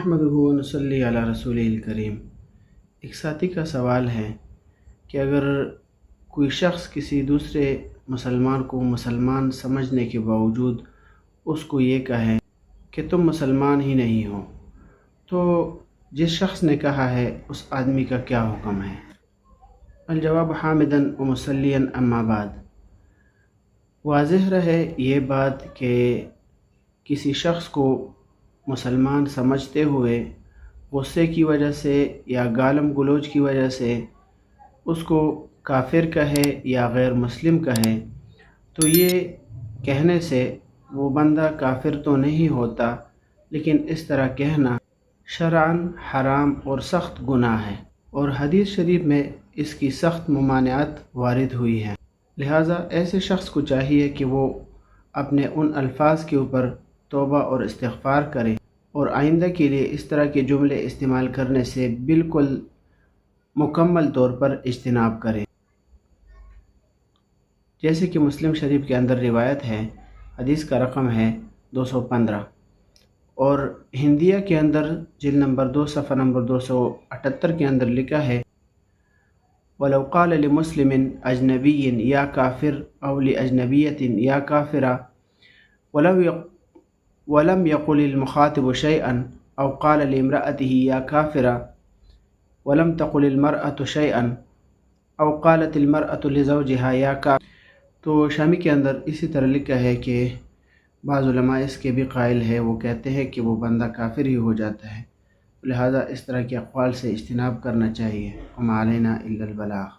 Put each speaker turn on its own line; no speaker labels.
نحمدہ و نصلی علی رسولہ الکریم۔ ایک ساتھی کا سوال ہے کہ اگر کوئی شخص کسی دوسرے مسلمان کو مسلمان سمجھنے کے باوجود اس کو یہ کہے کہ تم مسلمان ہی نہیں ہو، تو جس شخص نے کہا ہے اس آدمی کا کیا حکم ہے؟ الجواب حامداً و مسلیاً اما بعد۔ واضح رہے یہ بات کہ کسی شخص کو مسلمان سمجھتے ہوئے غصے کی وجہ سے یا گالم گلوچ کی وجہ سے اس کو کافر کہے یا غیر مسلم کہے، تو یہ کہنے سے وہ بندہ کافر تو نہیں ہوتا، لیکن اس طرح کہنا شرعاً حرام اور سخت گناہ ہے، اور حدیث شریف میں اس کی سخت ممانعت وارد ہوئی ہے۔ لہٰذا ایسے شخص کو چاہیے کہ وہ اپنے ان الفاظ کے اوپر توبہ اور استغفار کرے اور آئندہ کے لیے اس طرح کے جملے استعمال کرنے سے بالکل مکمل طور پر اجتناب کرے۔ جیسے کہ مسلم شریف کے اندر روایت ہے، حدیث کا رقم ہے 215، اور ہندیہ کے اندر جلد نمبر 2 صفحہ نمبر 278 کے اندر لکھا ہے، وَلَوْ قَالَ لِمُسْلِمٍ أَجْنَبِيٍّ يَا كَافِرٌ أَوْ لِأَجْنَبِيَّةٍ يَا كَافِرَةٌ وَلَمْ يَقُلِ الْمُخَاطِبُ شَيْئًا أَوْ قَالَ لِامْرَأَتِهِ يَا كَافِرَةٌ وَلَمْ تَقُلِ الْمَرْأَةُ شَيْئًا أَوْ قَالَتِ الْمَرْأَةُ لِزَوْجِهَا يَا كَافِرٌ۔ تو شامی کے اندر اسی طرح لکھا ہے کہ بعض علماء اس کے بھی قائل ہے، وہ کہتے ہیں کہ وہ بندہ کافر ہی ہو جاتا ہے، لہٰذا اس طرح کے اقوال سے اجتناب کرنا چاہیے۔ وما علینا الا البلاغ۔